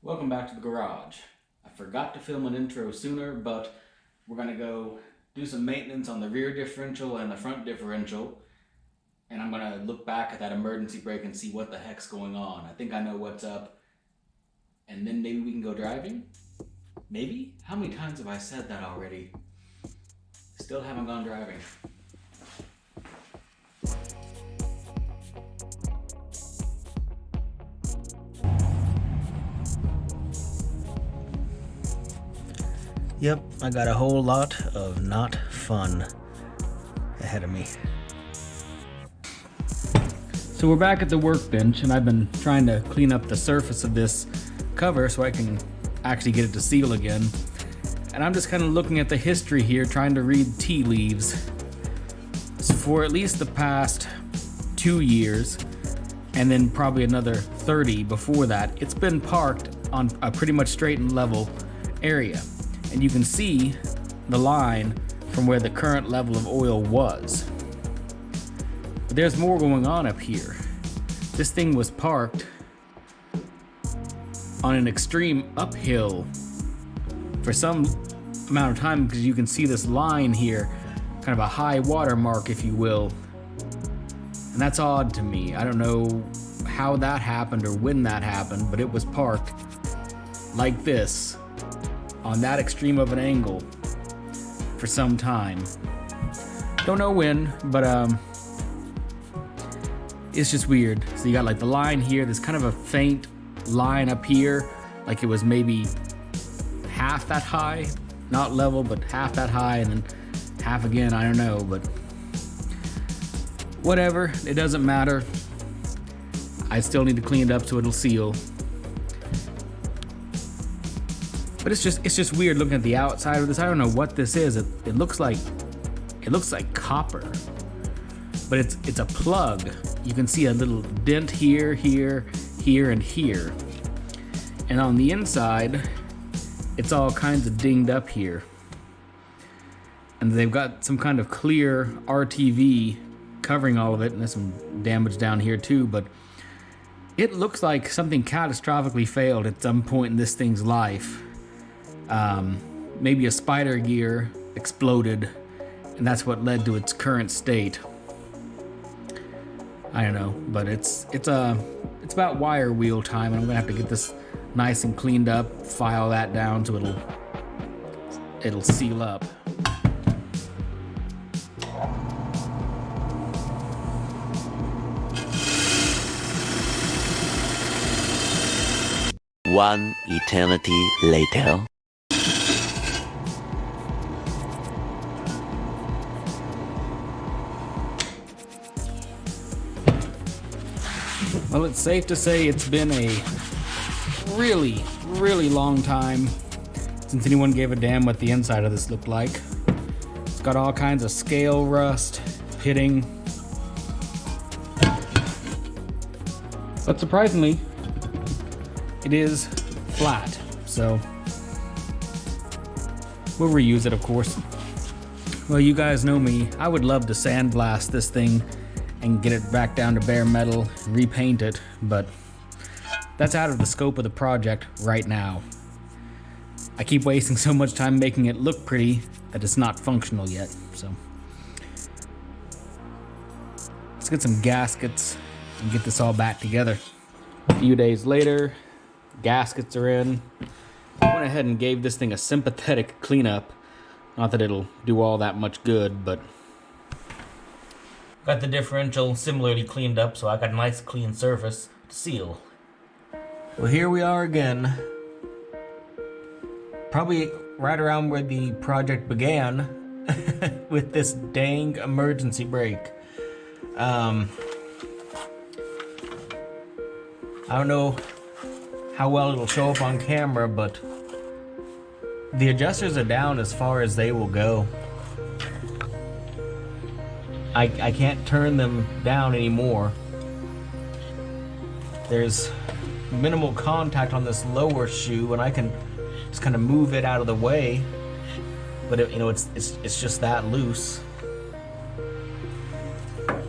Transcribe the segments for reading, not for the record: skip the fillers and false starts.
Welcome back to the garage. I forgot to film an intro sooner, but we're gonna go do some maintenance on the rear differential and the front differential, and I'm gonna look back at that emergency brake and see what the heck's going on. I think I know what's up, and then maybe we can go driving? Maybe? How many times have I said that already? Still haven't gone driving. Yep, I got a whole lot of not fun ahead of me. So we're back at the workbench, and I've been trying to clean up the surface of this cover so I can actually get it to seal again. And I'm just kind of looking at the history here, trying to read tea leaves. So for at least the past 2 years, and then probably another 30 before that, it's been parked on a pretty much straight and level area. And you can see the line from where the current level of oil was. But there's more going on up here. This thing was parked on an extreme uphill for some amount of time, because you can see this line here, kind of a high water mark, if you will. And that's odd to me. I don't know how that happened or when that happened, but it was parked like this on that extreme of an angle for some time. Don't know when, but it's just weird. So you got like the line here, there's kind of a faint line up here, like it was maybe half that high, not level, but half that high, and then half again, I don't know, but whatever, it doesn't matter. I still need to clean it up so it'll seal. But it's just weird looking at the outside of this. I don't know what this is. It looks like copper, but it's a plug. You can see a little dent here, here, here, and here. And on the inside, it's all kinds of dinged up here. And they've got some kind of clear RTV covering all of it, and there's some damage down here too, but it looks like something catastrophically failed at some point in this thing's life. Maybe a spider gear exploded, and that's what led to its current state. I don't know, but it's about wire wheel time, and I'm gonna have to get this nice and cleaned up, file that down so it'll seal up. One eternity later. Well, it's safe to say it's been a really, really long time since anyone gave a damn what the inside of this looked like. It's got all kinds of scale rust, pitting. But surprisingly, it is flat, so we'll reuse it, of course. Well, you guys know me. I would love to sandblast this thing and get it back down to bare metal and repaint it, but that's out of the scope of the project right now. I keep wasting so much time making it look pretty that it's not functional yet, so. Let's get some gaskets and get this all back together. A few days later, gaskets are in. I went ahead and gave this thing a sympathetic cleanup. Not that it'll do all that much good, but got the differential similarly cleaned up, so I got a nice clean surface to seal. Well, here we are again. Probably right around where the project began with this dang emergency brake. I don't know how well it'll show up on camera, but the adjusters are down as far as they will go. I can't turn them down anymore. There's minimal contact on this lower shoe, and I can just kind of move it out of the way, but it's just that loose.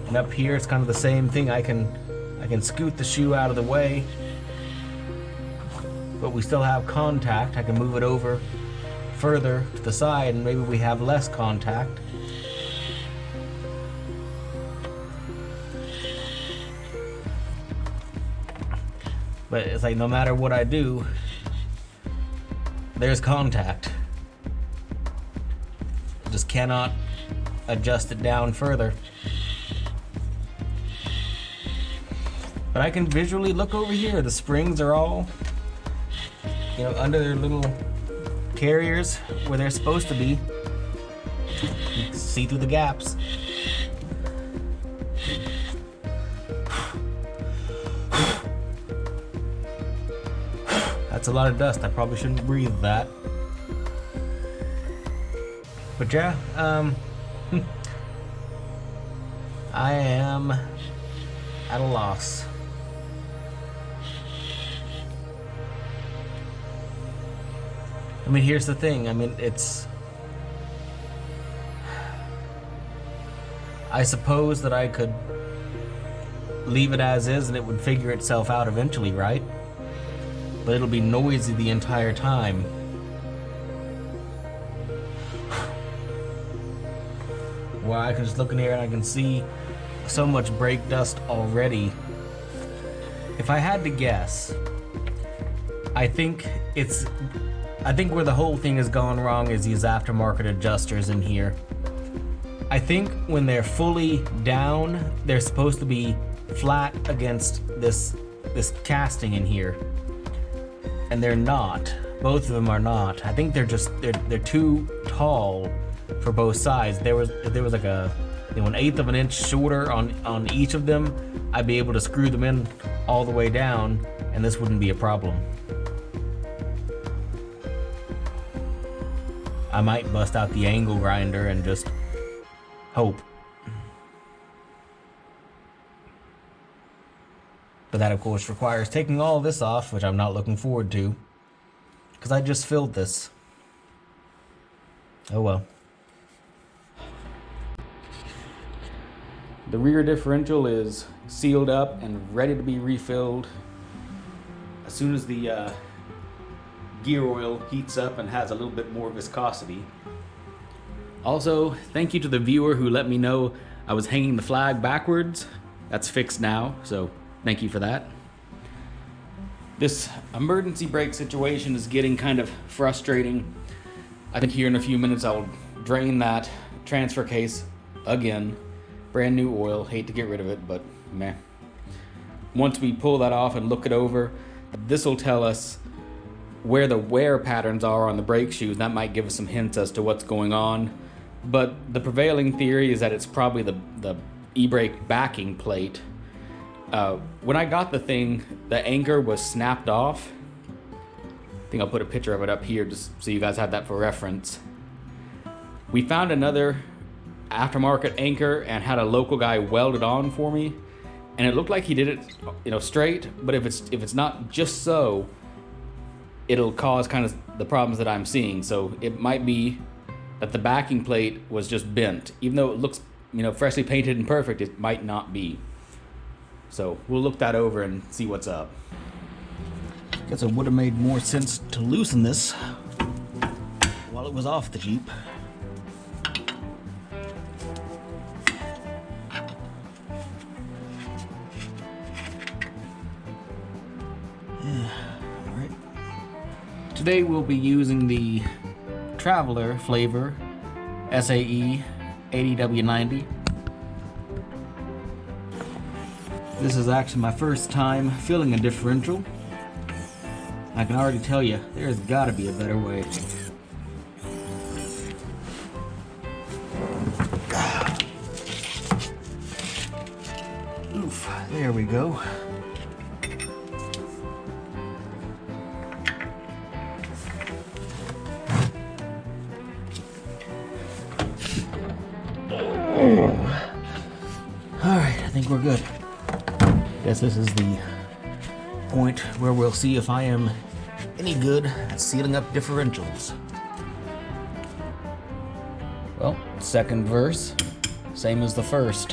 And up here, it's kind of the same thing. I can scoot the shoe out of the way, but we still have contact. I can move it over further to the side and maybe we have less contact. But it's like no matter what I do, there's contact. Just cannot adjust it down further. But I can visually look over here. The springs are all, you know, under their little carriers where they're supposed to be. You can see through the gaps. That's a lot of dust. I probably shouldn't breathe that. But yeah, I am at a loss. I mean, here's the thing. I mean, I suppose that I could leave it as is and it would figure itself out eventually, right? But it'll be noisy the entire time. Well, I can just look in here and I can see so much brake dust already. If I had to guess, I think where the whole thing has gone wrong is these aftermarket adjusters in here. I think when they're fully down, they're supposed to be flat against this casting in here. And they're not. Both of them are not. I think they're too tall for both sides. If there was like a 1/8 of an inch shorter on each of them, I'd be able to screw them in all the way down and this wouldn't be a problem. I might bust out the angle grinder and just hope. But that of course requires taking all this off, which I'm not looking forward to, because I just filled this. Oh well. The rear differential is sealed up and ready to be refilled as soon as the gear oil heats up and has a little bit more viscosity. Also, thank you to the viewer who let me know I was hanging the flag backwards. That's fixed now, so thank you for that. This emergency brake situation is getting kind of frustrating. I think here in a few minutes I'll drain that transfer case again. Brand new oil, hate to get rid of it, but meh. Once we pull that off and look it over, this will tell us where the wear patterns are on the brake shoes. That might give us some hints as to what's going on. But the prevailing theory is that it's probably the e-brake backing plate. When I got the thing, the anchor was snapped off. I think I'll put a picture of it up here just so you guys have that for reference. We found another aftermarket anchor and had a local guy weld it on for me, and it looked like he did it, you know, straight. But if it's not just so, it'll cause kind of the problems that I'm seeing. So it might be that the backing plate was just bent, even though it looks, you know, freshly painted and perfect. It might not be. So we'll look that over and see what's up. Guess it would have made more sense to loosen this while it was off the Jeep. Alright. Today we'll be using the Traveler flavor SAE 80W90. This is actually my first time filling a differential. I can already tell you, there's gotta be a better way. Oof, there we go. Alright, I think we're good. Guess this is the point where we'll see if I am any good at sealing up differentials. Well, second verse, same as the first.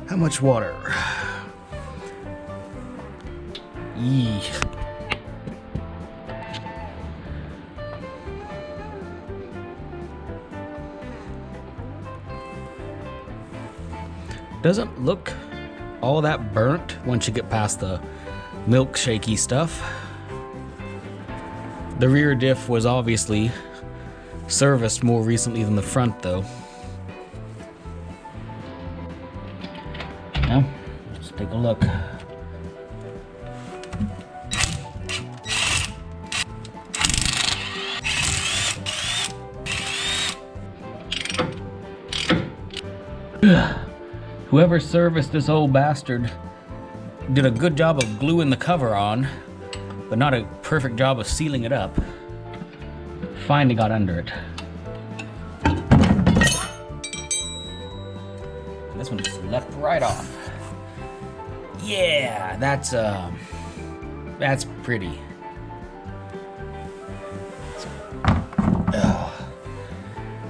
How much water? Yee. Doesn't look all that burnt once you get past the milkshaky stuff. The rear diff was obviously serviced more recently than the front though. Now, let's take a look. Whoever serviced this old bastard did a good job of gluing the cover on, but not a perfect job of sealing it up. Finally got under it. And this one just left right off. Yeah, that's pretty.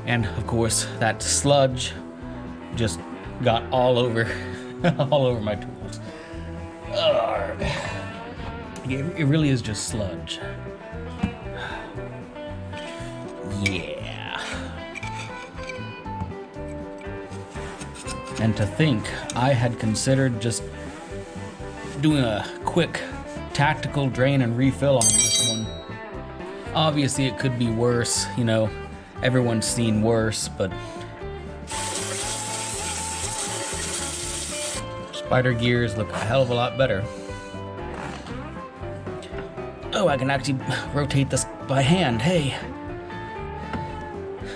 And of course, that sludge just got all over all over my tools. Ugh. It really is just sludge. Yeah. And to think I had considered just doing a quick tactical drain and refill on this one. Obviously it could be worse, you know, everyone's seen worse, but spider gears look a hell of a lot better. Oh, I can actually rotate this by hand, hey.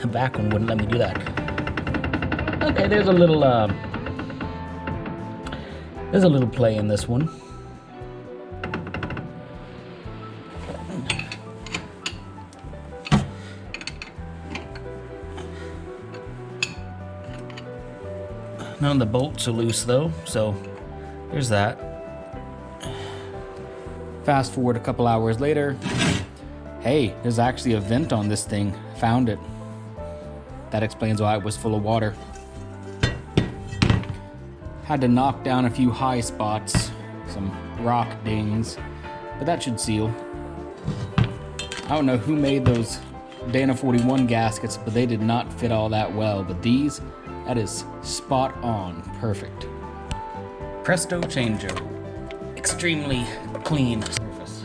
The back one wouldn't let me do that. Okay, there's a little play in this one. None of the bolts are loose though, so there's that. Fast forward a couple hours later. Hey, there's actually a vent on this thing. Found it. That explains why it was full of water. Had to knock down a few high spots, some rock dings, but that should seal. I don't know who made those Dana 41 gaskets, but they did not fit all that well. But these, that is spot on, perfect. Presto changer. Extremely clean surface.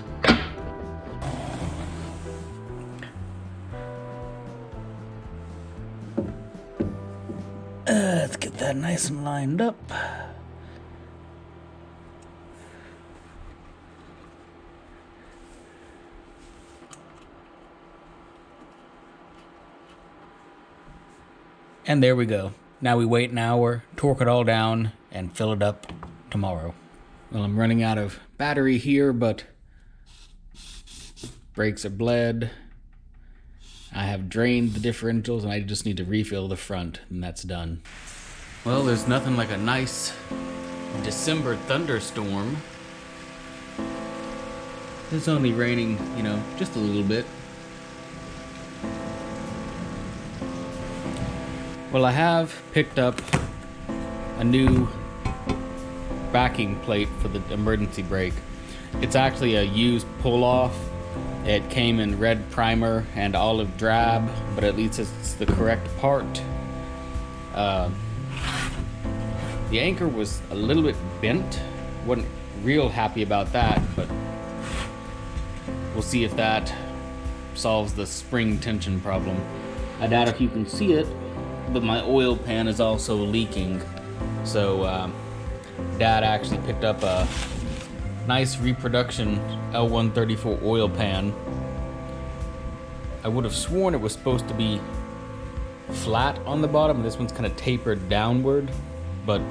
Let's get that nice and lined up. And there we go. Now we wait an hour, torque it all down, and fill it up tomorrow. Well, I'm running out of battery here, but brakes are bled. I have drained the differentials, and I just need to refill the front, and that's done. Well, there's nothing like a nice December thunderstorm. It's only raining, you know, just a little bit. Well, I have picked up a new backing plate for the emergency brake. It's actually a used pull-off. It came in red primer and olive drab, but at least it's the correct part. The anchor was a little bit bent. Wasn't real happy about that, but we'll see if that solves the spring tension problem. I doubt if you can see it, but my oil pan is also leaking. So Dad actually picked up a nice reproduction L134 oil pan. I would have sworn it was supposed to be flat on the bottom. This one's kind of tapered downward, but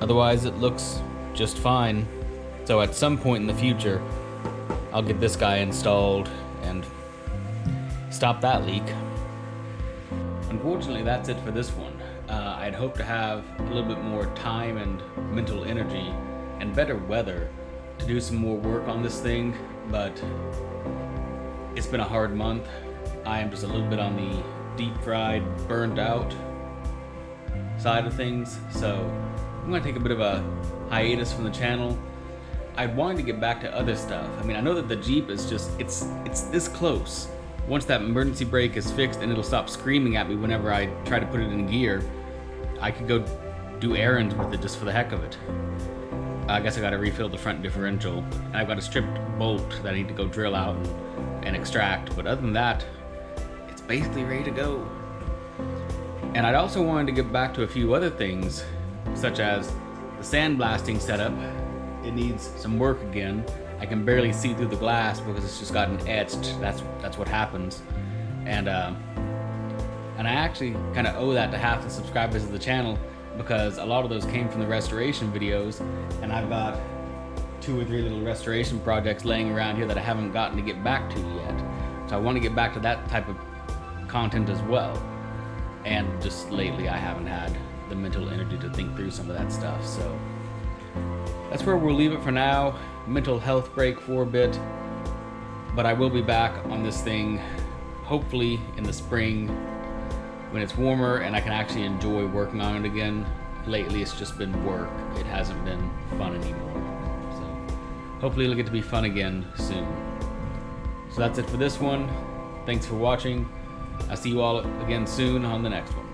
otherwise it looks just fine. So at some point in the future, I'll get this guy installed and stop that leak. Unfortunately, that's it for this one. I'd hoped to have a little bit more time and mental energy and better weather to do some more work on this thing, but it's been a hard month. I am just a little bit on the deep fried, burned out side of things, so I'm gonna take a bit of a hiatus from the channel. I wanted to get back to other stuff. I mean, I know that the Jeep is just, it's this close. Once that emergency brake is fixed and it'll stop screaming at me whenever I try to put it in gear, I could go do errands with it just for the heck of it. I guess I gotta refill the front differential, and I've got a stripped bolt that I need to go drill out and extract, but other than that, it's basically ready to go. And I'd also wanted to get back to a few other things, such as the sandblasting setup. It needs some work again. I can barely see through the glass because it's just gotten etched. That's what happens. And I actually kind of owe that to half the subscribers of the channel, because a lot of those came from the restoration videos, and I've got 2 or 3 little restoration projects laying around here that I haven't gotten to get back to yet. So I want to get back to that type of content as well. And just lately I haven't had the mental energy to think through some of that stuff. So that's where we'll leave it for now. Mental health break for a bit. But I will be back on this thing hopefully in the spring when it's warmer and I can actually enjoy working on it again. Lately it's just been work. It hasn't been fun anymore. So hopefully it'll get to be fun again soon. So that's it for this one. Thanks for watching. I'll see you all again soon on the next one.